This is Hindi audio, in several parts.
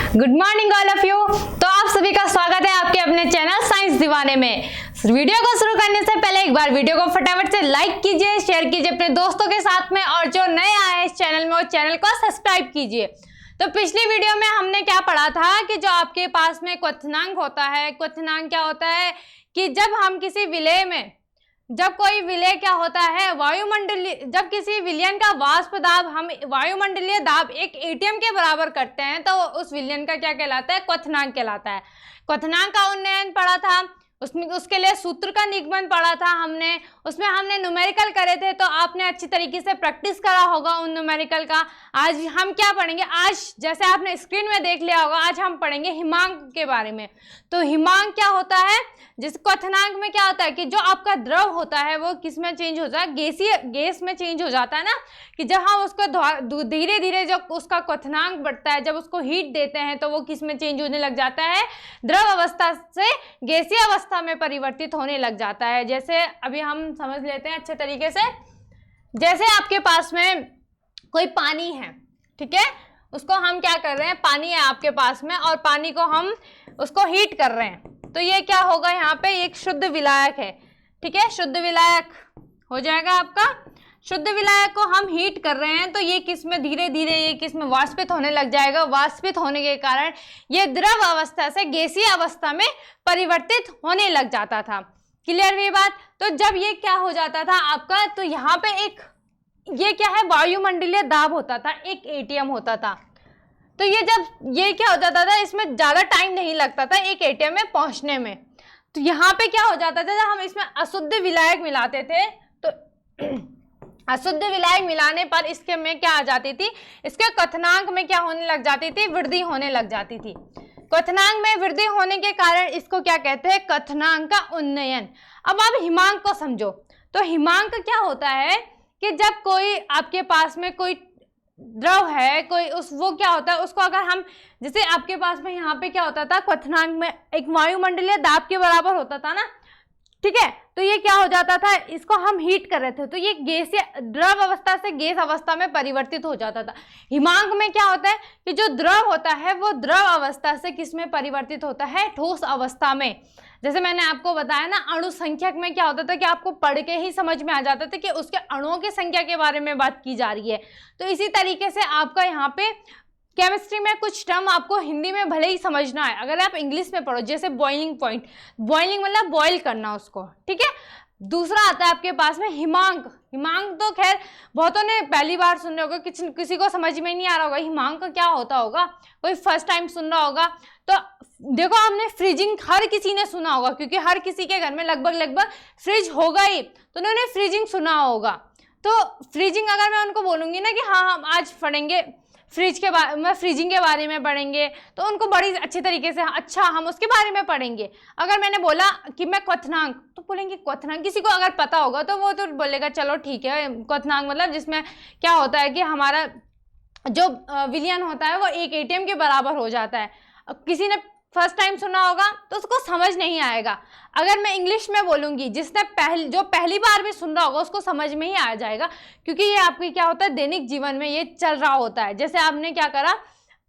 Good morning all of you. तो आप सभी का स्वागत है आपके अपने चैनल साइंस दीवाने में। वीडियो को शुरू करने से पहले एक बार वीडियो को फटाफट से लाइक कीजिए, शेयर कीजिए अपने दोस्तों के साथ में, और जो नए आए हैं इस चैनल में वो चैनल को सब्सक्राइब कीजिए। तो पिछली वीडियो में हमने क्या पढ़ा था कि जो आपके पास में क्वथनांक होता है, क्वथनांक क्या होता है कि जब हम किसी विलेय में, जब कोई विलेय क्या होता है वायुमंडलीय, जब किसी विलयन का वाष्प दाब हम वायुमंडलीय दाब एक एटीएम के बराबर करते हैं तो उस विलयन का क्या कहलाता है, क्वथनांक कहलाता है। क्वथनांक का उन्नयन पढ़ा था, उसके लिए सूत्र का निगमन पढ़ा था हमने, उसमें हमने न्यूमेरिकल करे थे, तो आपने अच्छी तरीके से प्रैक्टिस करा होगा उन न्यूमेरिकल का। आज हम क्या पढ़ेंगे, आज जैसे आपने स्क्रीन में देख लिया होगा, आज हम पढ़ेंगे हिमांक के बारे में। तो हिमांक क्या होता है, जिस क्वथनांक में क्या होता है कि जो आपका द्रव होता है वो किस में चेंज होता है, गैस में चेंज हो जाता है ना, कि जब हम उसको धीरे धीरे जब उसका क्वथनांक बढ़ता है, जब उसको हीट देते हैं तो वो किस में चेंज होने लग जाता है, द्रव अवस्था से गैसीय अवस्था में परिवर्तित होने लग जाता है। जैसे अभी हम समझ लेते हैं अच्छे तरीके से, जैसे आपके पास में कोई पानी है, ठीक है, उसको हम क्या कर रहे हैं, पानी है आपके पास में और पानी को हम उसको हीट कर रहे हैं, तो ये क्या होगा, यहाँ पे एक शुद्ध विलायक है, ठीक है, शुद्ध विलायक हो जाएगा आपका। शुद्ध विलायक को हम हीट कर रहे हैं तो ये किस में धीरे धीरे ये किस में वाष्पित होने लग जाएगा। वाष्पित होने के कारण ये द्रव अवस्था से गैसीय अवस्था में परिवर्तित होने लग जाता था। क्लियर हुई बात। तो जब ये क्या हो जाता था आपका, तो यहाँ पे एक ये क्या है, वायुमंडलीय दाब होता था, एक एटीएम होता था। तो ये जब ये क्या हो जाता था, इसमें ज्यादा टाइम नहीं लगता था एक एटीएम में पहुंचने में। तो यहाँ पे क्या हो जाता था, जब हम इसमें अशुद्ध विलायक मिलाते थे तो अशुद्ध विलायक मिलाने पर इसके में क्या आ जाती थी, इसके क्वथनांक में क्या होने लग जाती थी, वृद्धि होने लग जाती थी। क्वथनांक में वृद्धि होने के कारण इसको क्या कहते हैं, क्वथनांक का उन्नयन। अब आप हिमांक को समझो। तो हिमांक क्या होता है कि जब कोई आपके पास में कोई द्रव है, कोई वो क्या होता है, उसको अगर हम, जैसे आपके पास में यहाँ पे क्या होता था, क्वथनांक में एक वायुमंडलीय दाब के बराबर होता था ना, ठीक है, तो ये क्या हो जाता था, इसको हम हीट कर रहे थे तो ये गैसीय द्रव अवस्था से गैस अवस्था में परिवर्तित हो जाता था। हिमांक में क्या होता है कि जो द्रव होता है वो द्रव अवस्था से किस में परिवर्तित होता है, ठोस अवस्था में। जैसे मैंने आपको बताया ना, अणु संख्यक में क्या होता था कि आपको पढ़ के ही समझ में आ जाता था कि उसके अणुओं की संख्या के बारे में बात की जा रही है। तो इसी तरीके से आपका यहाँ पे केमिस्ट्री में कुछ टर्म आपको हिंदी में भले ही समझना है, अगर आप इंग्लिश में पढ़ो, जैसे बॉइलिंग पॉइंट, बॉइलिंग मतलब बॉईल करना उसको, ठीक है। दूसरा आता है आपके पास में हिमांक। हिमांक तो खैर बहुतों ने पहली बार सुन रहे होगा, किसी को समझ में नहीं आ रहा होगा हिमांक क्या होता होगा, कोई फर्स्ट टाइम सुन रहा होगा। तो देखो, हमने फ्रीजिंग हर किसी ने सुना होगा, क्योंकि हर किसी के घर में लगभग फ्रिज होगा ही, तो उन्होंने फ्रीजिंग सुना होगा। तो फ्रीजिंग अगर मैं उनको बोलूंगी ना कि हाँ हम आज पढ़ेंगे फ्रिज के बारे में, फ्रीजिंग के बारे में पढ़ेंगे, तो उनको बड़ी अच्छी तरीके से अच्छा हम उसके बारे में पढ़ेंगे। अगर मैंने बोला कि मैं क्वथनांक, तो बोलेंगे क्वथनांक, किसी को अगर पता होगा तो वो तो बोलेगा चलो ठीक है, क्वथनांक मतलब जिसमें क्या होता है कि हमारा जो विलयन होता है वो एक एटीएम के बराबर हो जाता है। किसी ने फर्स्ट टाइम सुना होगा तो उसको समझ नहीं आएगा। अगर मैं इंग्लिश में बोलूंगी, जिसने जो पहली बार भी सुन रहा होगा उसको समझ में ही आ जाएगा, क्योंकि ये आपकी क्या होता है, दैनिक जीवन में ये चल रहा होता है। जैसे आपने क्या करा,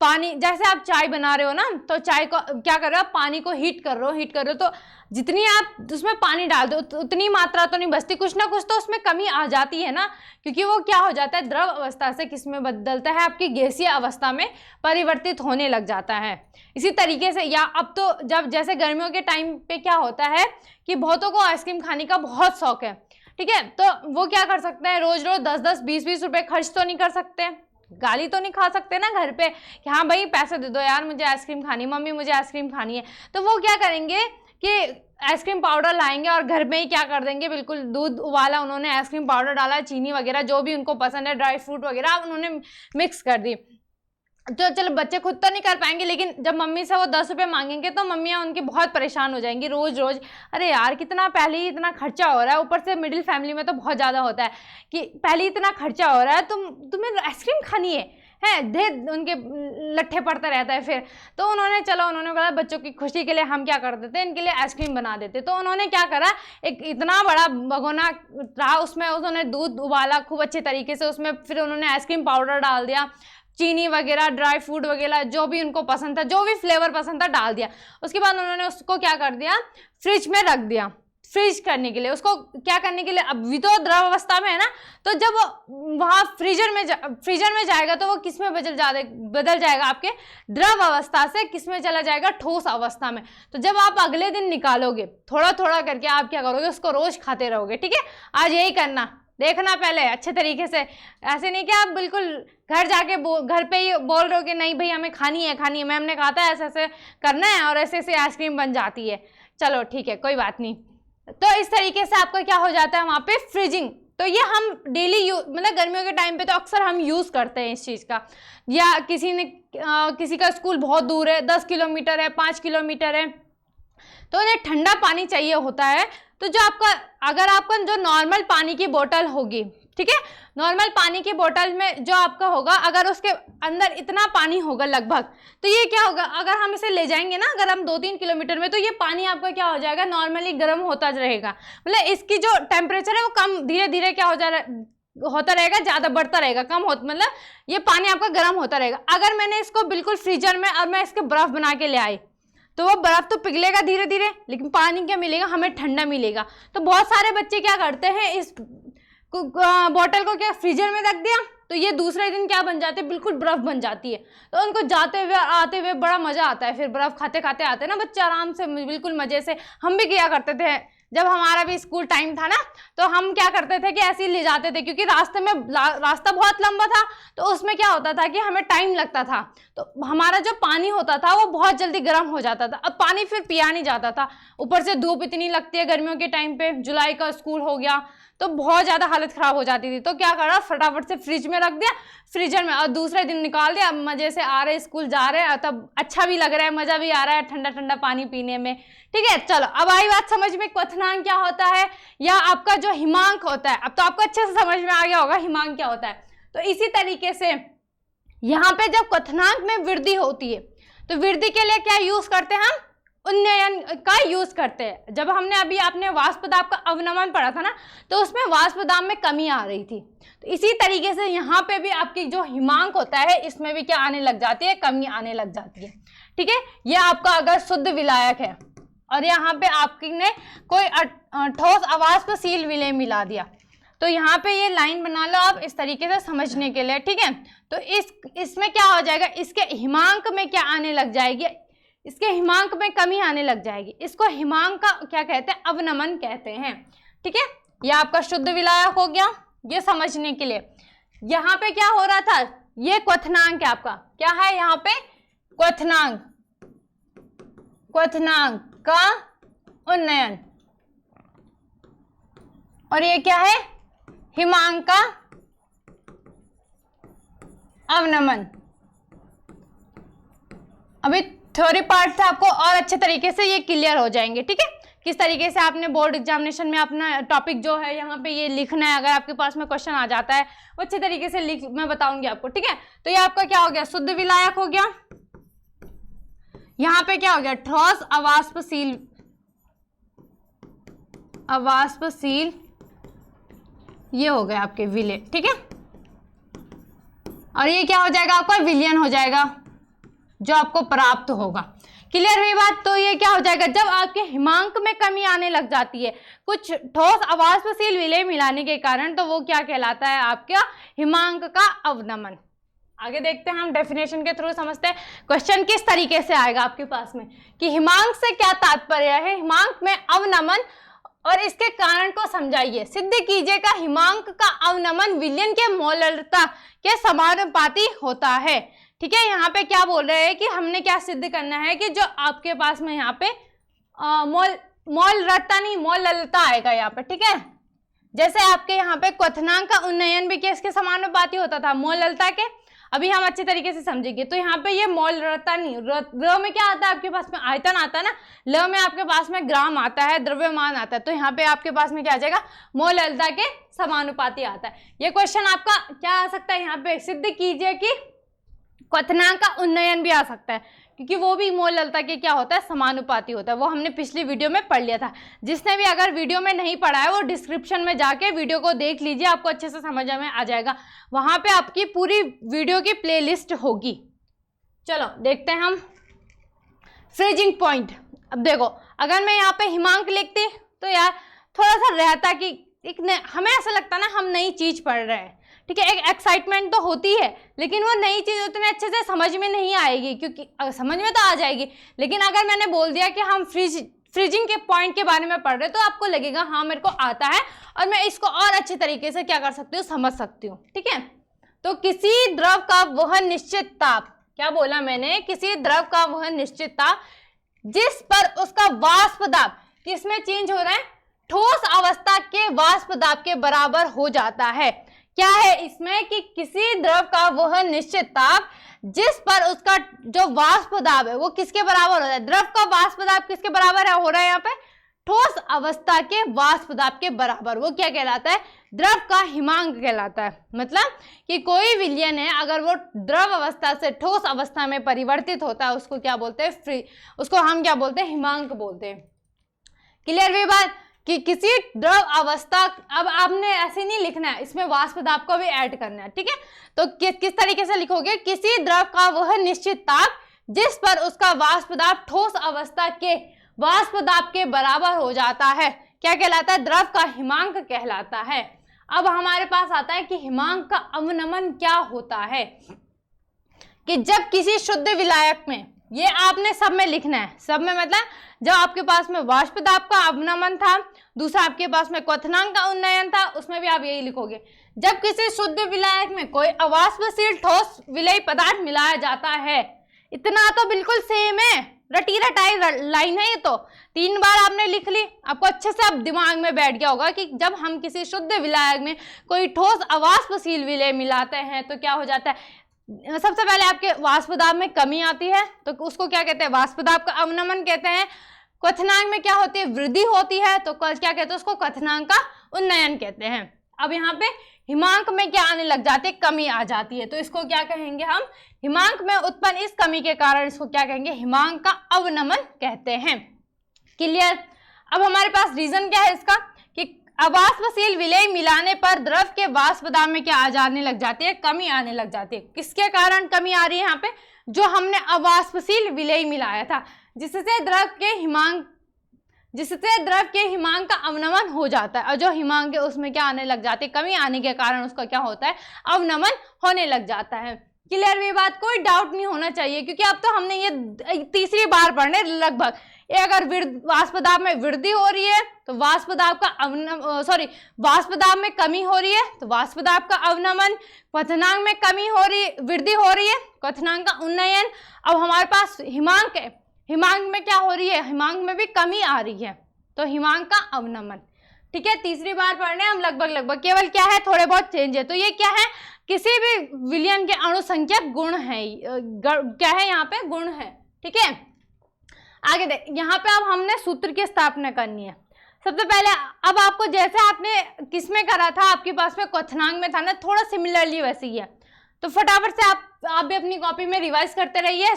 पानी, जैसे आप चाय बना रहे हो ना, तो चाय को क्या कर रहे हो, पानी को हीट कर रहे हो, तो जितनी आप उसमें पानी डाल दो उतनी मात्रा तो नहीं बचती, कुछ ना कुछ तो उसमें कमी आ जाती है ना, क्योंकि वो क्या हो जाता है, द्रव अवस्था से किस में बदलता है, आपकी गैसीय अवस्था में परिवर्तित होने लग जाता है। इसी तरीके से, या अब तो जब जैसे गर्मियों के टाइम पे क्या होता है कि बहुतों को आइसक्रीम खाने का बहुत शौक है, ठीक है, तो वो क्या कर सकते हैं, रोज 10-10, 20-20 रुपए खर्च तो नहीं कर सकते, गाली तो नहीं खा सकते ना घर पे कि हाँ भाई पैसे दे दो यार मुझे आइसक्रीम खानी, मम्मी मुझे आइसक्रीम खानी है। तो वो क्या करेंगे कि आइसक्रीम पाउडर लाएंगे और घर में ही क्या कर देंगे, बिल्कुल दूध उबाला, उन्होंने आइसक्रीम पाउडर डाला, चीनी वगैरह जो भी उनको पसंद है, ड्राई फ्रूट वगैरह उन्होंने मिक्स कर दी। तो चलो बच्चे खुद तो नहीं कर पाएंगे, लेकिन जब मम्मी से वो 10 रुपये मांगेंगे तो मम्मियाँ उनकी बहुत परेशान हो जाएंगी रोज रोज, अरे यार कितना पहले ही इतना खर्चा हो रहा है, ऊपर से मिडिल फैमिली में तो बहुत ज़्यादा होता है कि पहले ही इतना खर्चा हो रहा है, तुम्हें आइसक्रीम खानी है दे, उनके लट्ठे पड़ता रहता है फिर। तो उन्होंने बोला बच्चों की खुशी के लिए हम क्या कर देते हैं, इनके लिए आइसक्रीम बना देते। तो उन्होंने क्या करा, एक इतना बड़ा भगोना रहा, उसमें उन्होंने दूध उबाला खूब अच्छे तरीके से, उसमें फिर उन्होंने आइसक्रीम पाउडर डाल दिया, चीनी वगैरह, ड्राई फ्रूट वगैरह, जो भी उनको पसंद था, जो भी फ्लेवर पसंद था डाल दिया। उसके बाद उन्होंने उसको क्या कर दिया, फ्रिज में रख दिया, फ्रीज करने के लिए। उसको क्या करने के लिए, अभी तो द्रव अवस्था में है ना, तो जब वहाँ फ्रीजर में जाएगा तो वो किस में बदल जाएगा, आपके द्रव अवस्था से किस में चला जाएगा, ठोस अवस्था में। तो जब आप अगले दिन निकालोगे, थोड़ा थोड़ा करके आप क्या करोगे, उसको रोज खाते रहोगे। ठीक है, आज यही करना, देखना पहले अच्छे तरीके से, ऐसे नहीं कि आप बिल्कुल घर जाके घर पे ही बोल रहे हो कि नहीं भाई हमें खानी है, मैम ने कहा था ऐसे ऐसे करना है और ऐसे ऐसे आइसक्रीम बन जाती है, चलो ठीक है कोई बात नहीं। तो इस तरीके से आपका क्या हो जाता है वहाँ पे, फ्रीजिंग। तो ये हम डेली मतलब गर्मियों के टाइम पे तो अक्सर हम यूज़ करते हैं इस चीज़ का। या किसी का स्कूल बहुत दूर है, 10 किलोमीटर है, 5 किलोमीटर है, तो उन्हें ठंडा पानी चाहिए होता है। तो जो अगर आपका जो नॉर्मल पानी की बोतल होगी, ठीक है, नॉर्मल पानी की बोतल में जो आपका होगा, अगर उसके अंदर इतना पानी होगा लगभग, तो ये क्या होगा, अगर हम इसे ले जाएंगे ना, अगर हम 2-3 किलोमीटर में, तो ये पानी आपका क्या हो जाएगा, नॉर्मली गर्म होता रहेगा। मतलब इसकी जो टेम्परेचर है वो कम, धीरे धीरे क्या होता रहेगा, ज़्यादा बढ़ता रहेगा, मतलब ये पानी आपका गर्म होता रहेगा। अगर मैंने इसको बिल्कुल फ्रीजर में और मैं इसके बर्फ़ बना के ले आई, तो वो बर्फ तो पिघलेगा धीरे धीरे, लेकिन पानी क्या मिलेगा, हमें ठंडा मिलेगा। तो बहुत सारे बच्चे क्या करते हैं, इस बोतल को क्या फ्रीजर में रख दिया, तो ये दूसरे दिन क्या बन जाती है, बिल्कुल बर्फ बन जाती है। तो उनको जाते हुए आते हुए बड़ा मजा आता है, फिर बर्फ खाते खाते आते हैं ना बच्चे आराम से, बिल्कुल मजे से। हम भी किया करते थे जब हमारा भी स्कूल टाइम था ना, तो हम क्या करते थे कि ऐसे ही ले जाते थे, क्योंकि रास्ता बहुत लंबा था, तो उसमें क्या होता था कि हमें टाइम लगता था, तो हमारा जो पानी होता था वो बहुत जल्दी गर्म हो जाता था। अब पानी फिर पिया नहीं जाता था, ऊपर से धूप इतनी लगती है गर्मियों के टाइम पे, जुलाई का स्कूल हो गया, तो बहुत ज़्यादा हालत ख़राब हो जाती थी। तो क्या करा, फटाफट से फ्रिज में रख दिया, फ्रीजर में, और दूसरे दिन निकाल दिया। मज़े से आ रहे, स्कूल जा रहे हैं, तब अच्छा भी लग रहा है, मज़ा भी आ रहा है ठंडा ठंडा पानी पीने में। ठीक है, चलो अब आई बात समझ में, क्वथनांक क्या होता है, या आपका जो हिमांक होता है। अब तो आपको अच्छे से समझ में आ गया होगा हिमांक क्या होता है। तो इसी तरीके से यहाँ पे जब क्वथनांक में वृद्धि होती है, तो वृद्धि के लिए क्या यूज़ करते हैं, हम उन्नयन का यूज करते हैं। जब हमने अभी आपने वाष्प दाब का अवनमन पढ़ा था ना, तो उसमें वाष्प दाब में कमी आ रही थी। तो इसी तरीके से यहाँ पे भी आपकी जो हिमांक होता है, इसमें भी क्या आने लग जाती है, कमी आने लग जाती है। ठीक है, ये आपका अगर शुद्ध विलायक है और यहाँ पे आपने कोई ठोस अवाष्पशील विलेय मिला दिया, तो यहाँ पे ये लाइन बना लो आप इस तरीके से समझने के लिए। ठीक है, तो इसमें क्या हो जाएगा, इसके हिमांक में क्या आने लग जाएगी, इसके हिमांक में कमी आने लग जाएगी। इसको हिमांक का क्या कहते हैं, अवनमन कहते हैं। ठीक है, यह आपका शुद्ध विलायक हो गया, ये समझने के लिए। यहाँ पे क्या हो रहा था, ये क्वथनांक है आपका, क्या है यहाँ पे, क्वथनांक का उन्नयन, और ये क्या है, हिमांक का अवनमन। अभी थ्योरी पार्ट से आपको और अच्छे तरीके से ये क्लियर हो जाएंगे। ठीक है, किस तरीके से आपने बोर्ड एग्जामिनेशन में अपना टॉपिक जो है यहाँ पे ये लिखना है, अगर आपके पास में क्वेश्चन आ जाता है वो अच्छे तरीके से मैं बताऊंगी आपको। ठीक है, तो ये आपका क्या हो गया, शुद्ध विलायक हो गया। यहाँ पे क्या हो गया, ठोस अवाष्पशील ये हो गए आपके विलेय। ठीक है, और ये क्या हो जाएगा आपका, विलयन हो जाएगा जो आपको प्राप्त होगा। क्लियर हुई बात। तो ये क्या हो जाएगा, जब आपके हिमांक में कमी आने लग जाती है कुछ ठोस अवाष्पशील विलेय मिलाने के कारण, तो वो क्या कहलाता है, आपका हिमांक का अवनमन। आगे देखते हैं, हम डेफिनेशन के थ्रू समझते हैं क्वेश्चन किस तरीके से आएगा आपके पास में, कि हिमांक से क्या तात्पर्य है, हिमांक में अवनमन, और इसके कारण को समझाइए। सिद्ध कीजिएगा हिमांक का अवनमन विलयन के मोलरता के समानुपाती होता है। ठीक है, यहाँ पे क्या बोल रहे हैं कि हमने क्या सिद्ध करना है, कि जो आपके पास में यहाँ पे मोलरता आएगा यहाँ पे। ठीक है, जैसे आपके यहाँ पे क्वथनांक का उन्नयन भी किसके समानुपाती होता था, मोलरता के। अभी हम अच्छे तरीके से समझेंगे। तो यहाँ पे ये मोलरता नहीं, र में क्या आता है आपके पास में, आयतन आता है ना, ल में आपके पास में ग्राम आता है, द्रव्यमान आता है। तो यहाँ पे आपके पास में क्या आ जाएगा, मोलरता के समानुपाती आता है। ये क्वेश्चन आपका क्या आ सकता है, यहाँ पे सिद्ध कीजिए कि क्वथनांक का उन्नयन भी आ सकता है, क्योंकि वो भी मोललता के क्या होता है, समानुपाती होता है। वो हमने पिछली वीडियो में पढ़ लिया था। जिसने भी अगर वीडियो में नहीं पढ़ा है वो डिस्क्रिप्शन में जाके वीडियो को देख लीजिए, आपको अच्छे से समझ में आ जाएगा। वहां पे आपकी पूरी वीडियो की प्लेलिस्ट होगी। चलो देखते हैं हम फ्रीजिंग पॉइंट। अब देखो, अगर मैं यहाँ पे हिमांक लिखती तो यार थोड़ा सा रहता कि हमें ऐसा लगता ना हम नई चीज पढ़ रहे हैं, ठीक है। एक एक्साइटमेंट तो होती है, लेकिन वो नई चीज उतने अच्छे से समझ में नहीं आएगी, क्योंकि समझ में तो आ जाएगी, लेकिन अगर मैंने बोल दिया कि हम फ्रीजिंग के पॉइंट के बारे में पढ़ रहे, तो आपको लगेगा हाँ मेरे को आता है और मैं इसको और अच्छे तरीके से क्या कर सकती हूँ, समझ सकती हूँ, ठीक है। तो किसी द्रव का वह निश्चित ताप, क्या बोला मैंने, किसी द्रव का वह निश्चित ताप जिस पर उसका वाष्प दाब किसमें चेंज हो रहा है, ठोस अवस्था के वाष्प दाब के बराबर हो जाता है। क्या है इसमें कि किसी द्रव का वह निश्चित ताप जिस पर उसका जो वाष्प दाब है वो किसके बराबर हो रहा है, द्रव का वाष्प दाब किसके बराबर है, हो रहा है यहाँ पे ठोस अवस्था के वाष्प दाब के बराबर। वो क्या कहलाता है, द्रव का हिमांक कहलाता है। मतलब कि कोई विलयन है, अगर वो द्रव अवस्था से ठोस अवस्था में परिवर्तित होता है, उसको क्या बोलते हैं, उसको हम क्या बोलते हैं, हिमांक बोलते हैं। क्लियर हुई बात कि किसी द्रव अवस्था, अब आपने ऐसे नहीं लिखना है, इसमें वाष्प दाब को भी ऐड करना है, ठीक है। तो किस तरीके से लिखोगे, किसी द्रव का वह निश्चित ताप जिस पर उसका वाष्प दाब ठोस अवस्था के वाष्प दाब के बराबर हो जाता है, क्या कहलाता है, द्रव का हिमांक कहलाता है। अब हमारे पास आता है कि हिमांक का अवनमन क्या होता है, कि जब किसी शुद्ध विलायक में, ये आपने सब में लिखना है, सब में मतलब जब आपके पास में वाष्प दाब का अवनमन था, दूसरा आपके पास में क्वथनांक का उन्नयन था, उसमें भी आप यही लिखोगे। जब किसी शुद्ध विलायक में कोई अवाष्पशील ठोस विलेय पदार्थ मिलाया जाता है, इतना तो बिल्कुल सेम है, रटी रटाई लाइन है ये तो, 3 बार आपने लिख ली, आपको अच्छे से अब दिमाग में बैठ गया होगा कि जब हम किसी शुद्ध विलायक में कोई ठोस अवाष्पशील विलेय मिलाते हैं तो क्या हो जाता है, सबसे पहले आपके वाष्प दाब में कमी आती है, तो उसको क्या कहते हैं, वाष्प दाब का अवनमन कहते हैं। क्वथनांक में क्या होती है, वृद्धि होती है, तो क्या कहते हैं, उसको क्वथनांक का उन्नयन कहते हैं। अब यहाँ पे हिमांक में क्या आने लग जाते हैं, कमी आ जाती है, तो इसको क्या कहेंगे हम, हिमांक में उत्पन्न इस कमी के कारण इसको क्या कहेंगे, हिमांक का अवनमन कहते हैं। क्लियर। अब हमारे पास रीजन क्या है इसका, कि अवाष्पशील विलेय मिलाने पर द्रव के वाष्प दाब में क्या आ जाने लग जाती है, कमी आने लग जाती है। किसके कारण कमी आ रही है यहाँ पे, जो हमने अवाष्पशील विलेय मिलाया था, जिससे द्रव के हिमांक का अवनमन हो जाता है, और जो हिमांक है उसमें क्या आने लग जाती है, कमी आने के कारण उसका क्या होता है, अवनमन होने लग जाता है। क्लियर हुई बात, कोई डाउट नहीं होना चाहिए, क्योंकि अब तो हमने ये तीसरी बार पढ़ने लगभग। अगर वाष्प दाब में वृद्धि हो रही है तो वाष्प दाब का वाष्प दाब में कमी हो रही है तो वाष्प दाब का अवनमन, क्वथनांक में कमी हो रही, वृद्धि हो रही है, क्वथनांक का उन्नयन। अब हमारे पास हिमांक है, हिमांक में क्या हो रही है, हिमांक में भी कमी आ रही है, तो हिमांक का अवनमन। ठीक है, तीसरी बार पढ़ने हम लगभग केवल क्या है, थोड़े बहुत चेंज है। तो ये क्या है, किसी भी विलयन के अणुसंख्यक गुण है, क्या है यहाँ पे, गुण है। ठीक है, आगे देख, यहाँ पे अब हमने सूत्र की स्थापना करनी है। सबसे पहले अब आपको जैसे आपने किसमें करा था, आपके पास में क्वथनांक में था ना, थोड़ा सिमिलरली वैसे ही है, तो फटाफट से आप भी अपनी कॉपी में रिवाइज करते रहिए।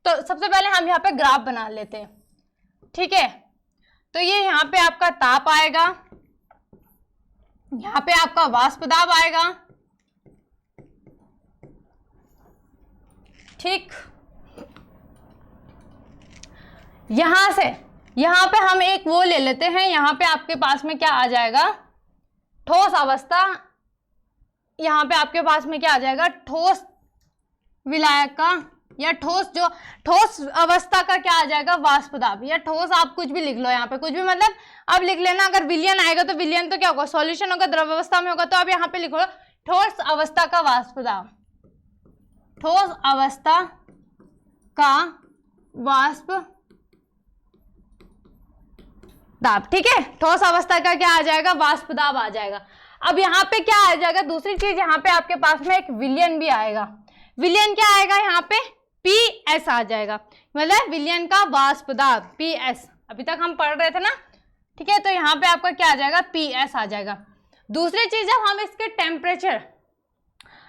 तो सबसे पहले हम यहाँ पे ग्राफ बना लेते हैं। ठीक है, तो ये यहाँ पे आपका ताप आएगा, यहाँ पे आपका वाष्प दाब आएगा। ठीक, यहां से यहां पे हम एक वो ले लेते हैं, यहां पे आपके पास में क्या आ जाएगा, ठोस अवस्था। यहां पे आपके पास में क्या आ जाएगा, ठोस विलायक का या ठोस अवस्था का क्या आ जाएगा, वाष्प दाब, या ठोस, आप कुछ भी लिख लो यहाँ पे, कुछ भी मतलब अब लिख लेना। अगर विलयन आएगा तो विलयन तो क्या होगा, सॉल्यूशन होगा, द्रव अवस्था में होगा, तो आप यहाँ पे लिखो ठोस अवस्था का वाष्प दाब, ठोस अवस्था का वाष्प दाब। ठीक है, ठोस अवस्था का क्या आ जाएगा, वाष्प दाब आ जाएगा। अब यहाँ पे क्या आ जाएगा, दूसरी चीज, यहाँ पे आपके पास में एक विलयन भी आएगा। विलयन क्या आएगा, यहाँ पे PS आ जाएगा, मतलब विलयन का वाष्प दाब PS, अभी तक हम पढ़ रहे थे ना। ठीक है, तो यहाँ पे आपका क्या आ जाएगा, PS आ जाएगा। दूसरी चीज, जब हम इसके टेम्परेचर,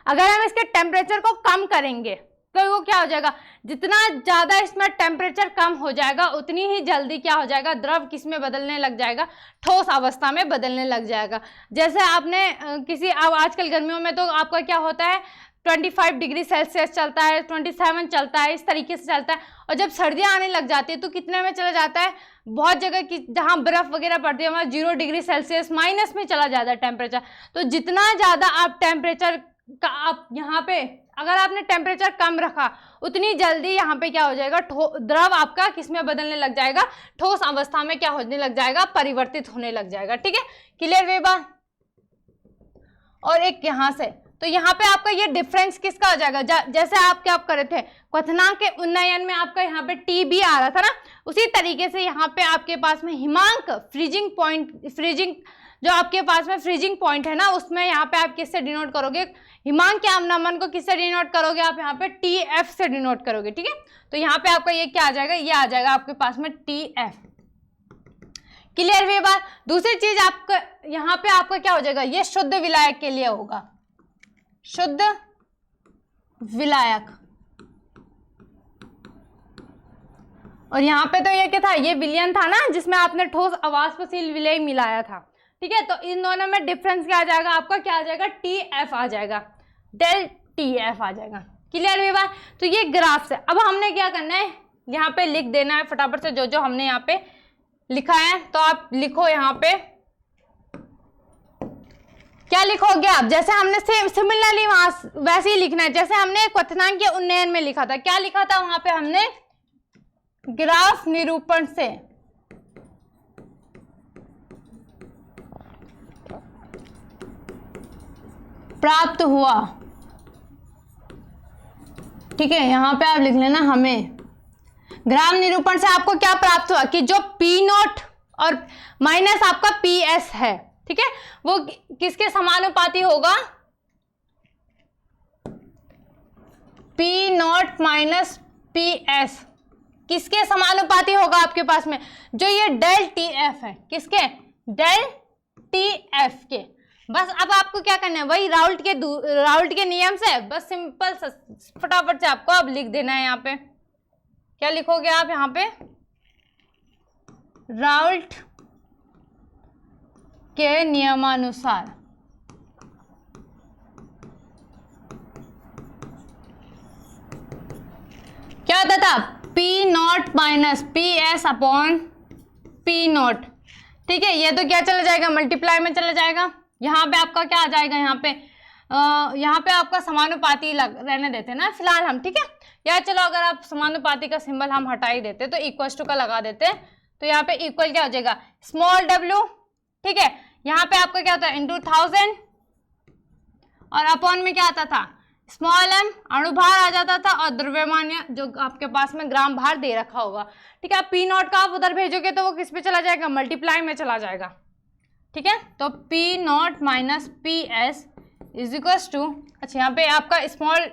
अगर हम इसके टेम्परेचर को कम करेंगे तो वो क्या हो जाएगा, जितना ज़्यादा इसमें टेम्परेचर कम हो जाएगा उतनी ही जल्दी क्या हो जाएगा, द्रव किस में बदलने लग जाएगा, ठोस अवस्था में बदलने लग जाएगा। जैसे आपने किसी अब आजकल गर्मियों में तो आपका क्या होता है 25 डिग्री सेल्सियस चलता है, 27 चलता है, इस तरीके से चलता है। और जब सर्दियाँ आने लग जाती है तो कितने में चला जाता है, बहुत जगह की जहाँ बर्फ़ वगैरह पड़ती है वहाँ 0 डिग्री सेल्सियस माइनस में चला जाता है टेम्परेचर। तो जितना ज़्यादा आप टेम्परेचर का आप यहाँ पे अगर आपने टेम्परेचर कम रखा उतनी जल्दी यहाँ पे क्या हो जाएगा, द्रव आपका किस में बदलने लग जाएगा, ठोस अवस्था में क्या होने लग जाएगा, परिवर्तित होने लग जाएगा। ठीक है, क्लियर वे बात। और एक यहाँ से, तो यहाँ पे आपका ये डिफरेंस किसका हो जाएगा, जैसे आप क्या कर रहे थे क्वथनांक के उन्नयन में आपका यहाँ पे टी बी आ रहा था ना, उसी तरीके से यहाँ पे आपके पास में हिमांक फ्रीजिंग पॉइंट, फ्रीजिंग जो आपके पास में फ्रीजिंग पॉइंट है ना, उसमें यहाँ पे आप किससे डिनोट करोगे, हिमांक के अवनमन को किससे डिनोट करोगे, आप यहाँ पे टी एफ से डिनोट करोगे। ठीक है, तो यहाँ पे आपका ये क्या आ जाएगा, ये आ जाएगा आपके पास में टी एफ। क्लियर हुई बात। दूसरी चीज आपका यहाँ पे आपका क्या हो जाएगा, ये शुद्ध विलायक के लिए होगा, शुद्ध विलायक। और यहाँ पे तो ये क्या था, ये विलयन था ना जिसमें आपने ठोस अवाष्पशील विलेय मिलाया था। ठीक है, तो इन दोनों में डिफरेंस क्या आ जाएगा, आपका क्या आ जाएगा, टी एफ आ जाएगा, डेल टी एफ आ जाएगा। क्लियर हुई बात। तो ये ग्राफ से अब हमने क्या करना है, यहाँ पे लिख देना है फटाफट से जो जो हमने यहाँ पे लिखा है। तो आप लिखो यहाँ पे क्या लिखोगे आप, जैसे हमने सिमिलरली वहां वैसे ही लिखना है जैसे हमने क्वथनांक के उन्नयन में लिखा था। क्या लिखा था वहां पे हमने, ग्राफ निरूपण से प्राप्त हुआ। ठीक है, यहां पे आप लिख लेना, हमें ग्राफ निरूपण से आपको क्या प्राप्त हुआ कि जो पी नॉट और माइनस आपका पी एस है, ठीक है, वो किसके समानुपाती होगा, P nought minus P S किसके समानुपाती होगा आपके पास में, जो ये डेल टी एफ है, किसके, डेल टी एफ के। बस अब आपको क्या करना है, वही राउल्ट के नियम से बस सिंपल फटाफट से आपको अब लिख देना है। यहाँ पे क्या लिखोगे आप, यहाँ पे राउल्ट के नियमानुसार क्या होता था, P nought minus P S upon P not. ठीक है, ये तो क्या चला जाएगा, मल्टीप्लाई में चला जाएगा। यहाँ पे आपका क्या आ जाएगा, यहाँ पे आपका समानुपाती रहने देते ना फिलहाल हम। ठीक है, या चलो अगर आप समानुपाती का सिंबल हम हटा ही देते तो इक्वल टू का लगा देते, तो यहाँ पे इक्वल क्या हो जाएगा, स्मॉल डब्ल्यू। ठीक है, यहाँ पे आपका क्या होता है, इंटू 1000 और अपॉन में क्या आता था, स्मॉल एम, अणुभार आ जाता था, और द्रव्यमान जो आपके पास में ग्राम भार दे रखा होगा। ठीक है, पी नॉट का आप उधर भेजोगे तो वो किस पे चला जाएगा, मल्टीप्लाई में चला जाएगा। ठीक है, तो P nought minus P S is equals to, अच्छा यहाँ पे आपका स्मॉल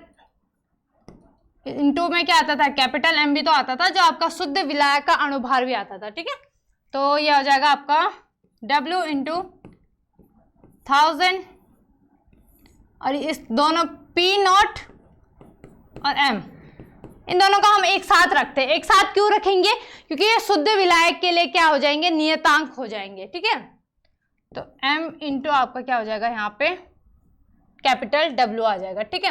इंटू में क्या आता था, कैपिटल एम भी तो आता था, जो आपका शुद्ध विलायक का अणुभार भी आता था। ठीक है, तो ये हो जाएगा आपका W इंटू 1000 और इस दोनों P नॉट और M, इन दोनों को हम एक साथ रखते हैं। एक साथ क्यों रखेंगे, क्योंकि ये शुद्ध विलायक के लिए क्या हो जाएंगे, नियतांक हो जाएंगे। ठीक है, तो M इंटू आपका क्या हो जाएगा, यहाँ पे कैपिटल W आ जाएगा। ठीक है,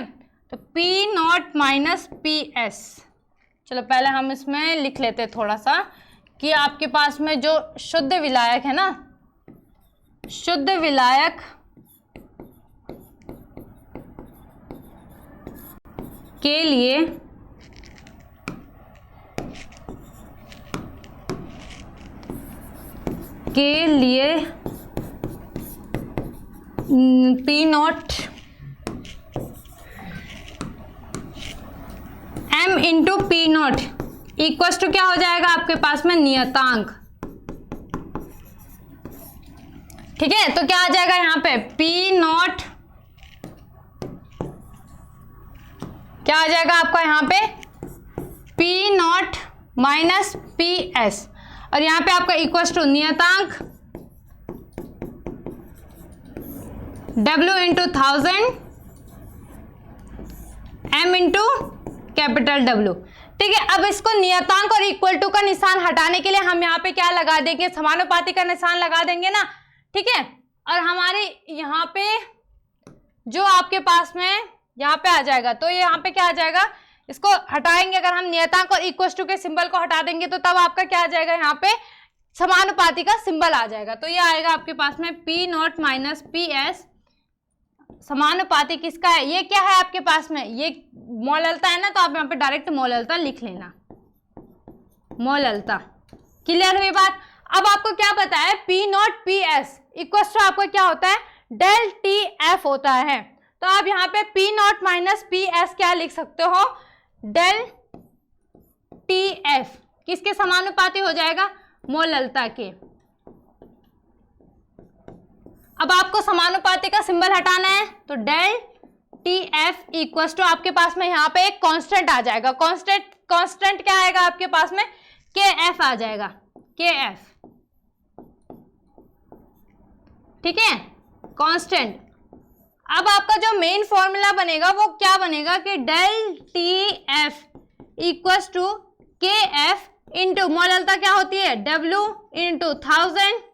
तो P not minus P S, चलो पहले हम इसमें लिख लेते हैं थोड़ा सा कि आपके पास में जो शुद्ध विलायक है ना, शुद्ध विलायक के लिए P nought M into P nought equal to क्या हो जाएगा आपके पास में, नियतांक। ठीक है, तो क्या आ जाएगा यहाँ पे, पी नॉट क्या आ जाएगा आपका यहाँ पे, P nought minus P S, और यहाँ पे आपका इक्वल टू नियतांक W into 1000 M into capital W। ठीक है, अब इसको नियतांक और इक्वल टू का निशान हटाने के लिए हम यहाँ पे क्या लगा देंगे, समानुपाती का निशान लगा देंगे ना। ठीक है, और हमारे यहाँ पे जो आपके पास में यहाँ पे आ जाएगा, तो ये यहाँ पे क्या आ जाएगा, इसको हटाएंगे अगर हम, नियतांक और इक्वल टू के सिंबल को हटा देंगे तो तब आपका क्या आ जाएगा, यहाँ पे समानुपाती का सिंबल आ जाएगा। तो ये आएगा आपके पास में P0 माइनस PS, समानुपाती किसका है, ये क्या है आपके पास में, ये मोललता है ना, तो आप यहाँ पे डायरेक्ट मोललता लिख लेना, मोललता। क्लियर हुई बात। अब आपको क्या पता है, P0 PS इक्वल टू आपको क्या होता है, डेल TF होता है। तो आप यहाँ पे P0 माइनस PS क्या लिख सकते हो, डेल TF, किसके समानुपाती हो जाएगा, मोललता के। अब आपको समानुपाती का सिंबल हटाना है, तो डेल TF इक्वल्स टू आपके पास में यहाँ पे एक कांस्टेंट आ जाएगा, कांस्टेंट क्या आएगा आपके पास में, KF आ जाएगा, KF। ठीक है, कांस्टेंट। अब आपका जो मेन फॉर्मूला बनेगा वो क्या बनेगा कि del TF equals to KF into molality क्या होती है, W इंटू 1000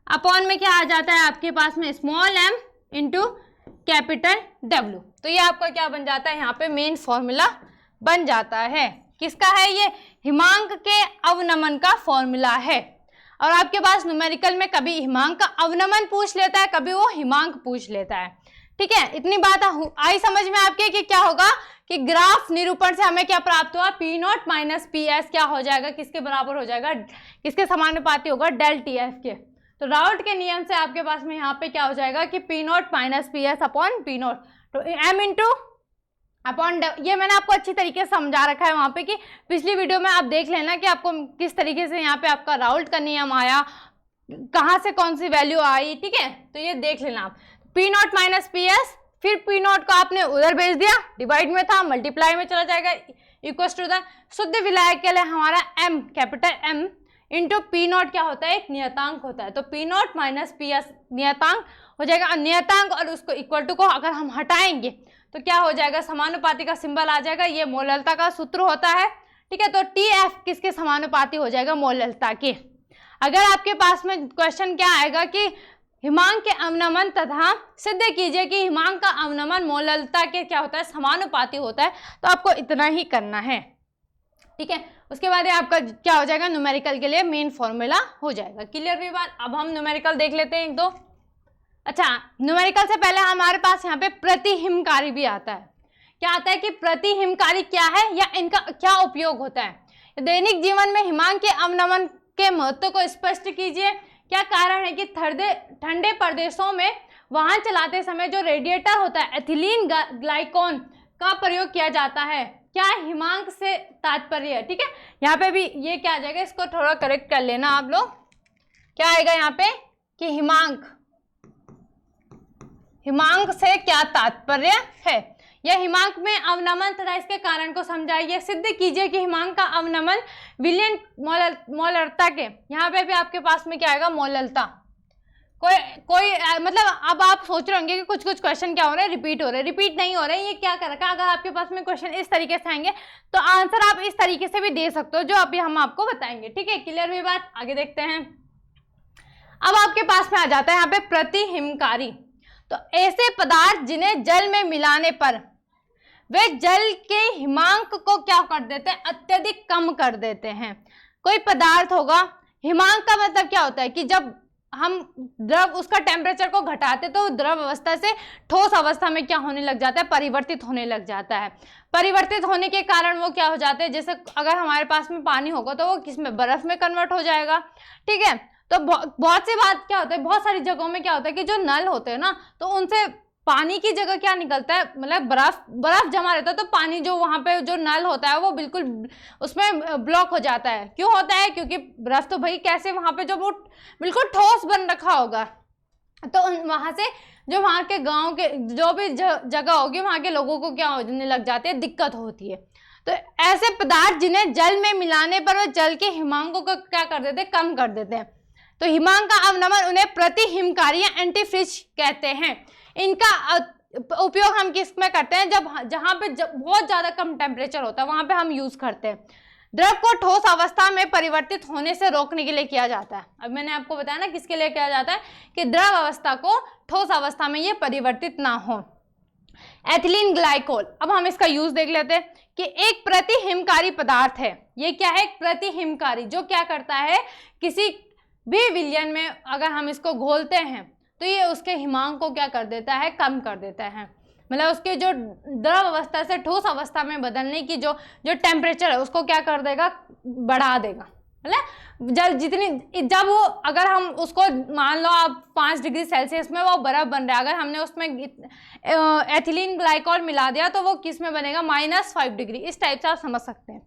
अपॉन में क्या आ जाता है आपके पास में small m into capital W। तो ये आपका क्या बन जाता है, यहाँ पे मेन फॉर्मूला बन जाता है। किसका है ये, हिमांक के अवनमन का फॉर्मूला है। और आपके पास न्यूमेरिकल में कभी हिमांक का अवनमन पूछ लेता है, कभी वो हिमांक पूछ लेता है। ठीक है, इतनी बात आई समझ में आपके कि क्या होगा कि ग्राफ निरूपण से हमें क्या प्राप्त हुआ, P0 माइनस PS क्या हो जाएगा, किसके बराबर हो जाएगा, किसके समानुपाती होगा, डेल TF के। तो राउट के नियम से आपके पास में यहाँ पे क्या हो जाएगा कि P0 minus PS upon P0, तो M इंटू अपॉन, ये मैंने आपको अच्छी तरीके से समझा रखा है वहाँ पे कि पिछली वीडियो में आप देख लेना कि आपको किस तरीके से यहाँ पे आपका राउट का नियम आया, कहाँ से कौन सी वैल्यू आई। ठीक है, तो ये देख लेना आप, P0 माइनस PS, फिर P0 को आपने उधर भेज दिया, डिवाइड में था, मल्टीप्लाई में चला जाएगा, इक्वल टू द शुद्ध विलायक के लिए हमारा M capital M into P0 क्या होता है, एक नियतांक होता है। तो P0 माइनस PS नियतांक हो जाएगा, नियतांक और उसको इक्वल टू को अगर हम हटाएंगे तो क्या हो जाएगा, समानुपाती का सिंबल आ जाएगा, ये मोललता का सूत्र होता है। ठीक है, तो TF किसके समानुपाती हो जाएगा, मोललता के। अगर आपके पास में क्वेश्चन क्या आएगा कि हिमांक के अवनमन तथा सिद्ध कीजिए कि हिमांक का अवनमन मोललता के क्या होता है, समानुपाती होता है, तो आपको इतना ही करना है। ठीक है, उसके बाद आपका क्या हो जाएगा, न्यूमेरिकल के लिए मेन फॉर्मूला हो जाएगा। क्लियर हुई बात। अब हम न्यूमेरिकल देख लेते हैं एक दो। अच्छा, न्यूमेरिकल से पहले हमारे पास यहाँ पे प्रतिहिमकारी भी आता है। क्या आता है कि प्रतिहिमकारी क्या है या इनका क्या उपयोग होता है। दैनिक जीवन में हिमांक के अवनमन के महत्व को स्पष्ट कीजिए। क्या कारण है कि ठंडे प्रदेशों में वाहन चलाते समय जो रेडिएटर होता है, एथिलीन ग्लाइकोन का प्रयोग किया जाता है, क्या हिमांक से तात्पर्य है। ठीक है, यहाँ पे भी ये क्या आ जाएगा, इसको थोड़ा करेक्ट कर लेना आप लोग। क्या आएगा यहाँ पे कि हिमांक से क्या तात्पर्य है, यह हिमांक में अवनमन तथा इसके कारण को समझाइए। सिद्ध कीजिए कि हिमांक का अवनमन विलयन मोललता के, यहाँ पे भी आपके पास में क्या आएगा, मोललता। कोई मतलब अब आप सोच रहे होंगे कि कुछ कुछ क्वेश्चन क्या हो रहे हैं, रिपीट हो रहे हैं। रिपीट नहीं हो रहे हैं, ये क्या कर रखा है। अगर आपके पास में क्वेश्चन इस तरीके से आएंगे तो आंसर आप इस तरीके से भी दे सकते हो, जो अभी हम आपको बताएंगे। ठीक है, क्लियर हुई बात। आगे देखते हैं। अब आपके पास में आ जाता है यहाँ पे प्रतिहिमकारी। तो ऐसे पदार्थ जिन्हें जल में मिलाने पर वे जल के हिमांक को क्या कर देते हैं, अत्यधिक कम कर देते हैं। कोई पदार्थ होगा, हिमांक का मतलब क्या होता है कि जब हम द्रव उसका टेम्परेचर को घटाते तो द्रव अवस्था से ठोस अवस्था में क्या होने लग जाता है, परिवर्तित होने लग जाता है। परिवर्तित होने के कारण वो क्या हो जाते हैं, जैसे अगर हमारे पास में पानी होगा तो वो किसमें, बर्फ में कन्वर्ट हो जाएगा। ठीक है, तो बहुत सी बात क्या होता है, बहुत सारी जगहों में क्या होता है कि जो नल होते हैं ना, तो उनसे पानी की जगह क्या निकलता है, मतलब बर्फ जमा रहता है, तो पानी जो वहां पे जो नल होता है वो बिल्कुल उसमें ब्लॉक हो जाता है। क्यों होता है, क्योंकि बर्फ तो भाई कैसे वहां पे जो वो बिल्कुल ठोस बन रखा होगा, तो वहां से जो वहां के गांव के जो भी जगह होगी वहां के लोगों को क्या होने लग जाती है, दिक्कत होती है। तो ऐसे पदार्थ जिन्हें जल में मिलाने पर वो जल के हिमांकों को क्या कर देते हैं, कम कर देते हैं। तो हिमांक का अवनमन उन्हें प्रतिहिमकारी या एंटीफ्रीज कहते हैं। उपयोग हम किस में करते हैं, जहां पे बहुत ज्यादा कम टेम्परेचर होता है वहां पे हम यूज करते हैं। द्रव को ठोस अवस्था में परिवर्तित होने से रोकने के लिए किया जाता है। अब मैंने आपको बताया ना किसके लिए किया जाता है, कि द्रव अवस्था को ठोस अवस्था में ये परिवर्तित ना हो। एथिलीन ग्लाइकोल, अब हम इसका यूज देख लेते हैं कि एक प्रतिहिमकारी पदार्थ है। ये क्या है, एक प्रतिहिमकारी, जो क्या करता है, किसी भी विलयन में अगर हम इसको घोलते हैं तो ये उसके हिमांक को क्या कर देता है, कम कर देता है। मतलब उसके जो द्रव अवस्था से ठोस अवस्था में बदलने की जो टेम्परेचर है उसको क्या कर देगा, बढ़ा देगा। मतलब जब वो, अगर हम उसको मान लो आप 5 डिग्री सेल्सियस में वो बर्फ बन रहा है, अगर हमने उसमें एथिलीन ग्लाइकोल मिला दिया तो वो किस में बनेगा, -5 डिग्री। इस टाइप से आप समझ सकते हैं।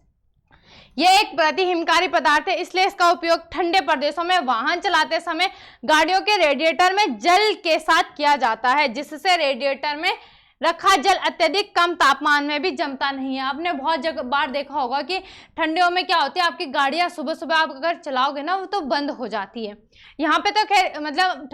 यह एक प्रतिहिमकारी पदार्थ है, इसलिए इसका उपयोग ठंडे प्रदेशों में वाहन चलाते समय गाड़ियों के रेडिएटर में जल के साथ किया जाता है, जिससे रेडिएटर में रखा जल अत्यधिक कम तापमान में भी जमता नहीं है। आपने बहुत बार देखा होगा कि ठंडियों में क्या होती है, आपकी गाड़ियां सुबह सुबह आप अगर चलाओगे ना वो तो बंद हो जाती है। यहाँ पे तो खैर मतलब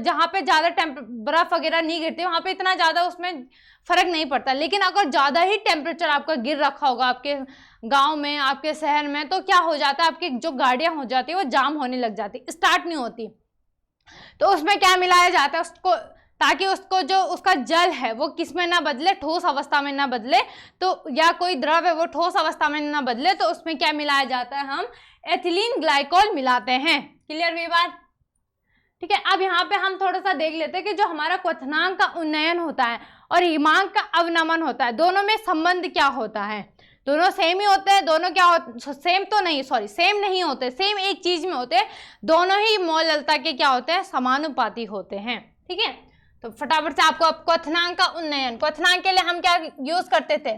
जहाँ पे ज़्यादा बर्फ वगैरह नहीं गिरती वहाँ पे इतना ज़्यादा उसमें फर्क नहीं पड़ता, लेकिन अगर ज़्यादा ही टेम्परेचर आपका गिर रखा होगा आपके गाँव में, आपके शहर में, तो क्या हो जाता है, आपकी जो गाड़ियाँ हो जाती है वो जाम होने लग जाती, स्टार्ट नहीं होती। तो उसमें क्या मिलाया जाता है उसको, ताकि उसको जो उसका जल है वो किस में ना बदले, ठोस अवस्था में ना बदले, तो या कोई द्रव है वो ठोस अवस्था में ना बदले, तो उसमें क्या मिलाया जाता है, हम एथिलीन ग्लाइकोल मिलाते हैं। क्लियर हुई बात? ठीक है। अब यहाँ पे हम थोड़ा सा देख लेते हैं कि जो हमारा क्वथनांक का उन्नयन होता है और हिमांक का अवनमन होता है, दोनों में संबंध क्या होता है। दोनों सेम ही होते हैं, दोनों क्या होते, सेम तो नहीं, सॉरी सेम नहीं होते, सेम एक चीज में होते हैं, दोनों ही मोललता के क्या होते हैं, समानुपाती होते हैं। ठीक है, तो फटाफट से आपको अब क्वथनांक का उन्नयन, क्वथनांक के लिए हम क्या यूज करते थे,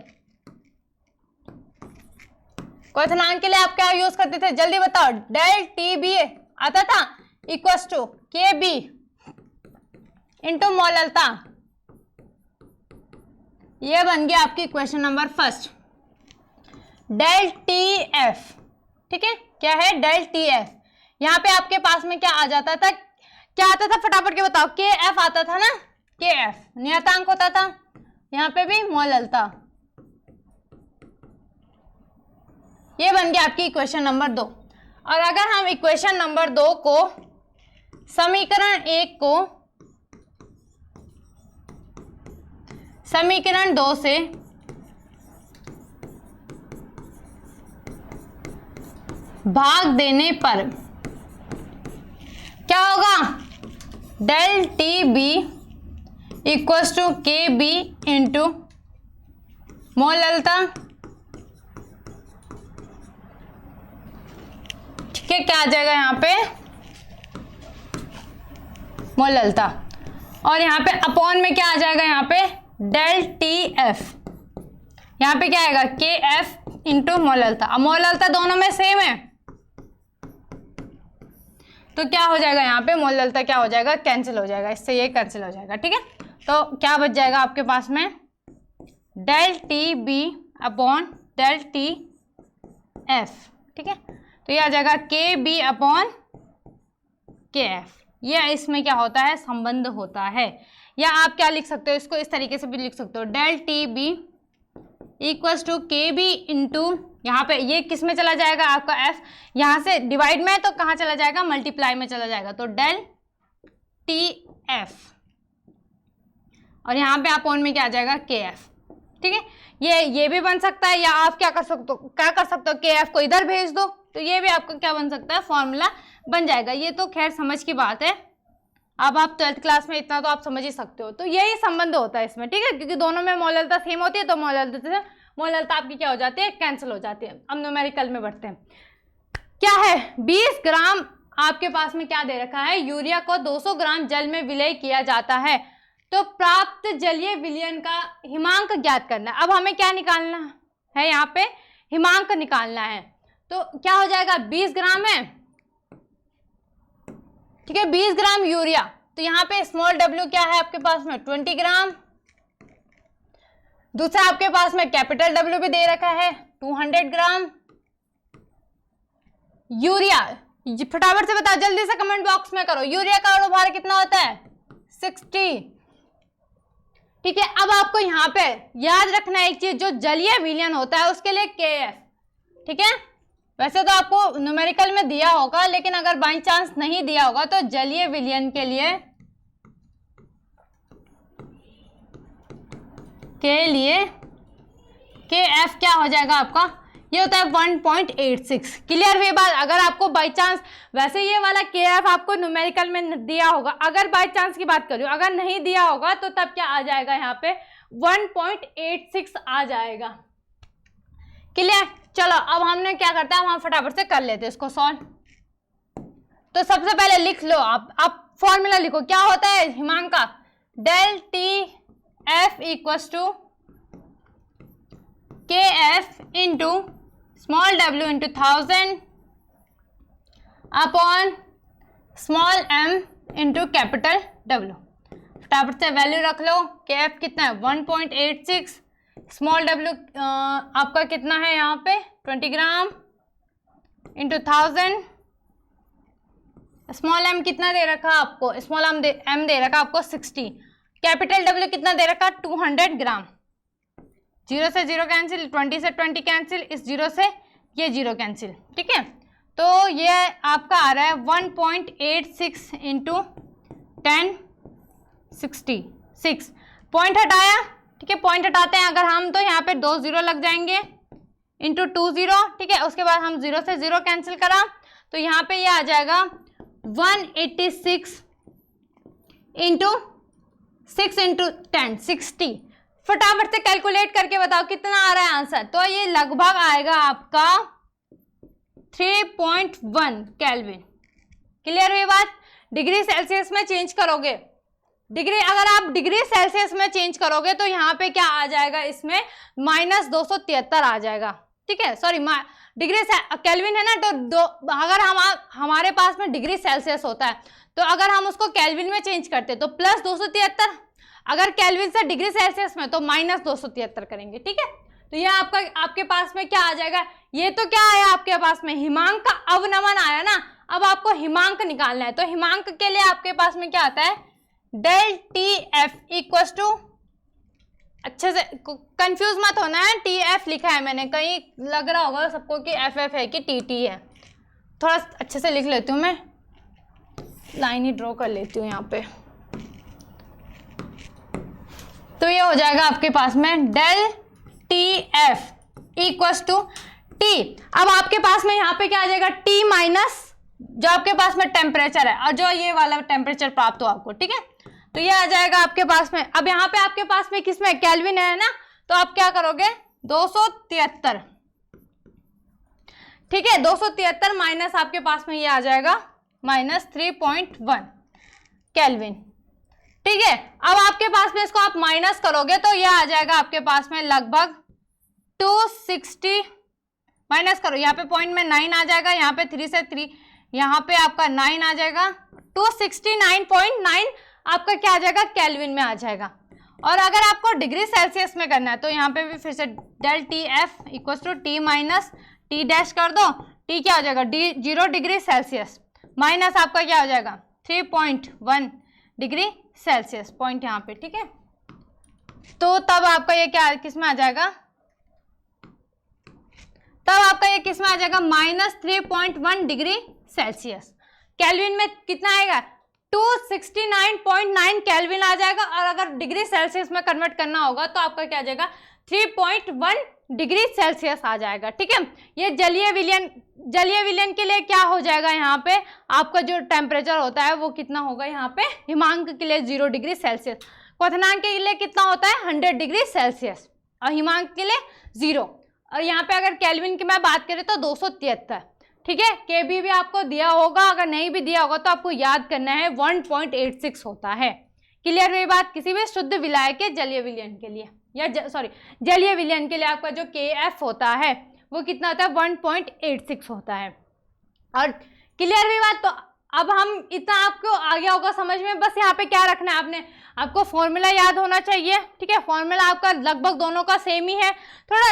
क्वथनांक के लिए आप क्या यूज करते थे, जल्दी बताओ। डेल टी बी आता था equals to K B into मोललता। ये बन गया आपकी question number first, del T F. ठीक है, क्या है, डेल टी एफ। यहाँ पे आपके पास में क्या आ जाता था, क्या आता था, फटाफट के बताओ। के एफ आता था ना, के एफ नियतांक होता था, यहाँ पे भी मोललता। ये बन गया आपकी इक्वेशन नंबर 2। और अगर हम इक्वेशन नंबर 2 को समीकरण 1 को समीकरण 2 से भाग देने पर क्या होगा, del T B equals to K B into मोललता। ठीक है, क्या आ जाएगा यहाँ पे, मोललता, और यहाँ पे अपॉन में क्या आ जाएगा, यहाँ पे डेल टी एफ। यहाँ पे क्या आएगा, के एफ इंटू मोललता। अब मोललता दोनों में सेम है तो क्या हो जाएगा, यहाँ पे मोललता क्या हो जाएगा, कैंसिल हो जाएगा, इससे ये कैंसिल हो जाएगा। ठीक है, तो क्या बच जाएगा आपके पास में, del T B upon del T F. ठीक है, तो ये आ जाएगा के बी अपॉन के एफ। ये इसमें क्या होता है, संबंध होता है। या आप क्या लिख सकते हो, इसको इस तरीके से भी लिख सकते हो, del T B equals to K B into, यहाँ पे ये किस में चला जाएगा आपका एफ, यहाँ से डिवाइड में तो कहाँ चला जाएगा, मल्टीप्लाई में चला जाएगा, तो डेल टी एफ, और यहाँ पे अपॉन में क्या आ जाएगा, के एफ। ठीक है, ये भी बन सकता है, या आप क्या कर सकते हो, के एफ को इधर भेज दो तो ये भी आपका क्या बन सकता है, फॉर्मूला बन जाएगा। ये तो खैर समझ की बात है, अब आप 12th क्लास में इतना तो आप समझ ही सकते हो। तो यही संबंध होता है इसमें। ठीक है, क्योंकि दोनों में मोललता सेम होती है तो मोललता आपकी क्या हो जाती है, कैंसिल हो जाती है। अब न्यूमेरिकल में बढ़ते हैं। क्या है, 20 ग्राम आपके पास में क्या दे रखा है, यूरिया को 200 ग्राम जल में विलय किया जाता है तो प्राप्त जलीय विलयन का हिमांक ज्ञात करना है। अब हमें क्या निकालना है, यहाँ पे हिमांक निकालना है। तो क्या हो जाएगा, 20 ग्राम है, ठीक है, 20 ग्राम यूरिया, तो यहाँ पे स्मॉल w क्या है आपके पास में, 20 ग्राम। दूसरा आपके पास में कैपिटल W भी दे रखा है, 200 ग्राम यूरिया। फटाफट से बताओ, जल्दी से कमेंट बॉक्स में करो, यूरिया का अणुभार कितना होता है, 60। ठीक है। अब आपको यहाँ पे याद रखना है एक चीज, जो जलीय विलयन होता है उसके लिए KF, ठीक है। वैसे तो आपको न्यूमेरिकल में दिया होगा, लेकिन अगर बाई चांस नहीं दिया होगा तो जलीय विलयन के लिए KF क्या हो जाएगा आपका, ये होता है 1.86। क्लियर हुई बात। अगर आपको बाई चांस, वैसे ये वाला KF आपको न्यूमेरिकल में दिया होगा, अगर बाई चांस की बात करूँ, अगर नहीं दिया होगा तो तब क्या आ जाएगा यहाँ पे 1.86 आ जाएगा। क्लियर। चलो अब हमने क्या करता है, हम फटाफट से कर लेते हैं इसको सॉल्व। तो सबसे पहले लिख लो आप फॉर्मूला लिखो, क्या होता है हिमांक का, del TF equals to KF into small w into 1000 upon small m into capital W। फटाफट से वैल्यू रख लो, KF कितना है 1.86, स्मॉल w आपका कितना है यहाँ पे 20 ग्राम इंटू 1000, स्मॉल m कितना दे रखा आपको, स्मॉल m दे रखा आपको 60, कैपिटल W कितना दे रखा 200 ग्राम। 0 से 0 कैंसिल, 20 से 20 कैंसिल, इस 0 से ये 0 कैंसिल, ठीक है। तो ये आपका आ रहा है 1.86 इंटू 1066, पॉइंट हटाया, ठीक है। पॉइंट हटाते हैं अगर हम, तो यहाँ पे 2 0 लग जाएंगे इंटू 2 0, ठीक है। उसके बाद हम 0 से 0 कैंसिल करा, तो यहाँ पे ये आ जाएगा 186 इंटू 6 इंटू 10 60। फटाफट से कैलकुलेट करके बताओ कितना आ रहा है आंसर। तो ये लगभग आएगा आपका 3.1 केल्विन। क्लियर हुई बात। डिग्री सेल्सियस में चेंज करोगे, डिग्री अगर आप डिग्री सेल्सियस में चेंज करोगे तो यहाँ पे क्या आ जाएगा, इसमें -273 आ जाएगा, ठीक है। सॉरी डिग्री केल्विन है ना, तो अगर हमारे पास में डिग्री सेल्सियस होता है तो अगर हम उसको केल्विन में चेंज करते तो +273, अगर केल्विन से डिग्री सेल्सियस में तो -273 करेंगे, ठीक है। तो ये आपके पास में क्या आ जाएगा, ये तो क्या आया आपके पास में हिमांक का अवनमन आया ना। अब आपको हिमांक निकालना है, तो हिमांक के लिए आपके पास में क्या आता है, डेल TF इक्वल्स टू, अच्छे से कंफ्यूज मत होना है, TF लिखा है मैंने, कहीं लग रहा होगा सबको कि FF है कि TT है। थोड़ा अच्छे से लिख लेती हूँ मैं, लाइन ही ड्रॉ कर लेती हूँ यहाँ पे। तो ये हो जाएगा आपके पास में del TF equals to T। अब आपके पास में यहाँ पे क्या आ जाएगा, T माइनस जो आपके पास में टेम्परेचर है और जो ये वाला टेम्परेचर प्राप्त हो आपको, ठीक है। तो ये आ जाएगा आपके पास में, अब यहाँ पे आपके पास में किसमें केल्विन है ना, तो आप क्या करोगे 273, ठीक है। 273 माइनस आपके पास में ये आ जाएगा -3.1 केल्विन, ठीक है। अब आपके पास में इसको आप माइनस करोगे तो ये आ जाएगा आपके पास में लगभग 260, माइनस करो यहाँ पे पॉइंट में 9 आ जाएगा, यहाँ पे 3 से 3 यहाँ पे आपका 9 आ जाएगा, 269.9 आपका क्या आ जाएगा केल्विन में आ जाएगा। और अगर आपको डिग्री सेल्सियस में करना है तो यहाँ पे भी फिर से del TF equals to T minus T dash कर दो, T क्या हो जाएगा 0 डिग्री सेल्सियस माइनस आपका क्या हो जाएगा 3.1 डिग्री सेल्सियस, पॉइंट यहाँ पे, ठीक है। तो तब आपका ये क्या किस में आ जाएगा, तब आपका ये किस में आ जाएगा -3.1 डिग्री सेल्सियस। केल्विन में कितना आएगा 269.9 केल्विन आ जाएगा, और अगर डिग्री सेल्सियस में कन्वर्ट करना होगा तो आपका क्या आ जाएगा 3.1 डिग्री सेल्सियस आ जाएगा, ठीक है। ये जलीय विलयन के लिए क्या हो जाएगा, यहाँ पे आपका जो टेम्परेचर होता है वो कितना होगा, यहाँ पे हिमांक के लिए 0 डिग्री सेल्सियस, क्वथनांक के लिए कितना होता है 100 डिग्री सेल्सियस, और हिमांक के लिए 0। और यहाँ पे अगर केल्विन की मैं बात करें तो 273, ठीक है। केबी भी आपको दिया होगा, अगर नहीं भी दिया होगा तो आपको याद करना है 1.86 होता है। क्लियर हुई बात। किसी भी शुद्ध विलाय के जलीय विलयन के लिए या जलीय विलयन के लिए आपका जो KF होता है वो कितना होता है 1.86 होता है। और क्लियर हुई बात। तो अब हम इतना आपको आ गया होगा समझ में, बस यहाँ पे क्या रखना है आपने, आपको फॉर्मूला याद होना चाहिए, ठीक है। फॉर्मूला आपका लगभग दोनों का सेम ही है। थोड़ा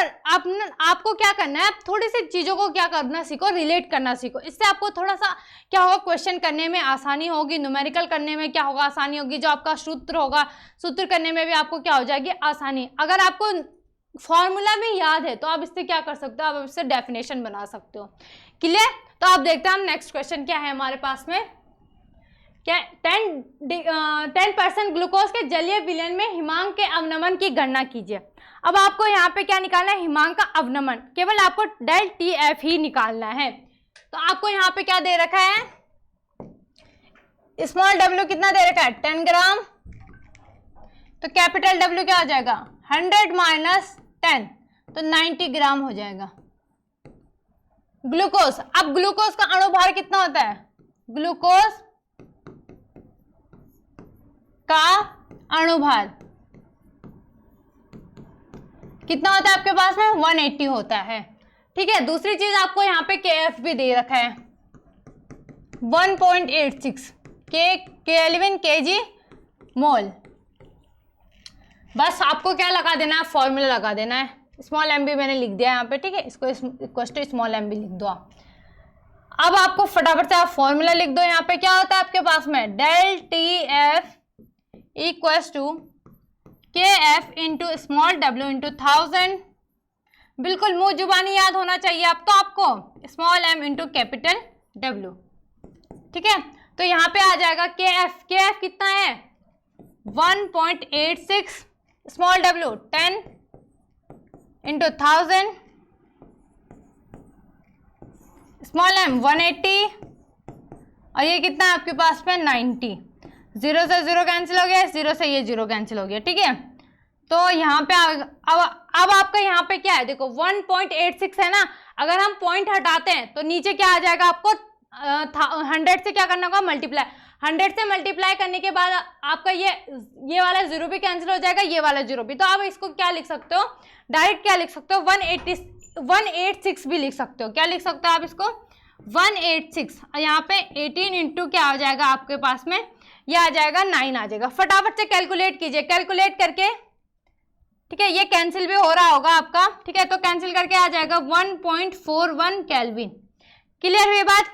आपको क्या करना है, आप थोड़ी सी चीज़ों को क्या करना सीखो, रिलेट करना सीखो। इससे आपको थोड़ा सा क्या होगा, क्वेश्चन करने में आसानी होगी, न्यूमेरिकल करने में क्या होगा, आसानी होगी। जो आपका सूत्र होगा, सूत्र करने में भी आपको क्या हो जाएगी, आसानी। अगर आपको फॉर्मूला भी याद है तो आप इससे क्या कर सकते हो, आप इससे डेफिनेशन बना सकते हो। क्लियर? तो आप देखते हैं हम नेक्स्ट क्वेश्चन क्या है हमारे पास में। क्या 10% ग्लूकोज के जलीय विलयन में हिमांक के अवनमन की गणना कीजिए। अब आपको यहाँ पे क्या निकालना है, हिमांक का अवनमन, केवल आपको डेल TF ही निकालना है। तो आपको यहाँ पे क्या दे रखा है, स्मॉल w कितना दे रखा है, 10 ग्राम। तो कैपिटल W क्या हो जाएगा, 100 माइनस 10, तो 90 ग्राम हो जाएगा ग्लूकोज। अब ग्लूकोज का अणुभार कितना होता है, ग्लूकोज का अणुभार कितना होता है आपके पास में, 180 होता है, ठीक है। दूसरी चीज आपको यहाँ पे KF भी दे रखा है 1.86 केल्विन केजी मोल। बस आपको क्या लगा देना है, फॉर्मूला लगा देना है। स्मॉल m भी मैंने लिख दिया यहाँ पे, ठीक है। इसको इक्वल टू स्मॉल m भी लिख दो आप। अब आपको फटाफट से आप फॉर्मूला लिख दो। यहाँ पे क्या होता है आपके पास में, del TF equals to KF into small w into 1000। बिल्कुल मुंह जुबानी याद होना चाहिए अब तो आपको, small m into capital W, ठीक है। तो यहाँ पे आ जाएगा KF कितना है, 1.86, small w 10 into 1000, small m 180, और ये कितना है आपके पास में 90। 0 से 0 कैंसिल हो गया, 0 से ये 0 कैंसिल हो गया, ठीक है। तो यहाँ पे अब आपका यहाँ पे क्या है, देखो 1.86 है ना, अगर हम पॉइंट हटाते हैं तो नीचे क्या आ जाएगा, आपको 100 से क्या करना होगा, मल्टीप्लाई। 100 से मल्टीप्लाई करने के बाद आपका ये वाला 0 भी कैंसिल हो जाएगा, ये वाला 0 भी। तो आप इसको क्या लिख सकते हो, डायरेक्ट क्या लिख सकते हो, 186 भी लिख सकते हो। क्या लिख सकते हो आप इसको, 186, और यहाँ पे 18 इंटू क्या आ जाएगा आपके पास में, ये आ जाएगा 9 आ जाएगा। फटाफट से कैलकुलेट कीजिए, कैलकुलेट करके, ठीक है। ये कैंसिल भी हो रहा होगा आपका, ठीक है। तो कैंसिल करके आ जाएगा 1.41 केल्विन। क्लियर हुई बात?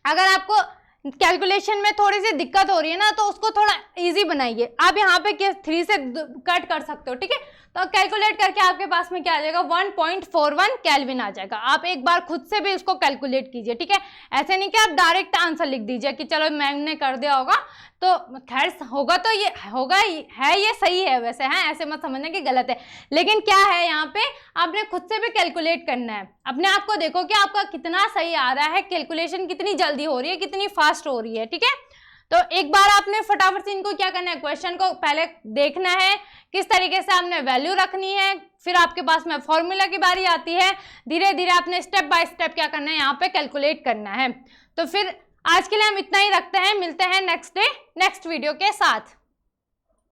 अगर आपको कैलकुलेशन में थोड़ी सी दिक्कत हो रही है ना, तो उसको थोड़ा इजी बनाइए। आप यहाँ पे 3 से कट कर सकते हो, ठीक है। तो कैलकुलेट करके आपके पास में क्या आ जाएगा, 1.41 केल्विन आ जाएगा। आप एक बार खुद से भी उसको कैलकुलेट कीजिए, ठीक है। ऐसे नहीं कि आप डायरेक्ट आंसर लिख दीजिए कि चलो मैम ने कर दिया होगा, तो खैर होगा, तो ये होगा है, ये सही है वैसे, है, ऐसे मत समझना कि गलत है। लेकिन क्या है, यहाँ पे आपने खुद से भी कैलकुलेट करना है। अपने आप को देखो कि आपका कितना सही आ रहा है, कैलकुलेशन कितनी जल्दी हो रही है, कितनी फास्ट हो रही है, ठीक है। तो एक बार आपने फटाफट से इनको क्या करना है, क्वेश्चन को पहले देखना है किस तरीके से आपने वैल्यू रखनी है, फिर आपके पास में फॉर्मूला की बारी आती है। धीरे धीरे आपने स्टेप बाय स्टेप क्या करना है, यहाँ पे कैलकुलेट करना है। तो फिर आज के लिए हम इतना ही रखते हैं, मिलते हैं नेक्स्ट वीडियो के साथ।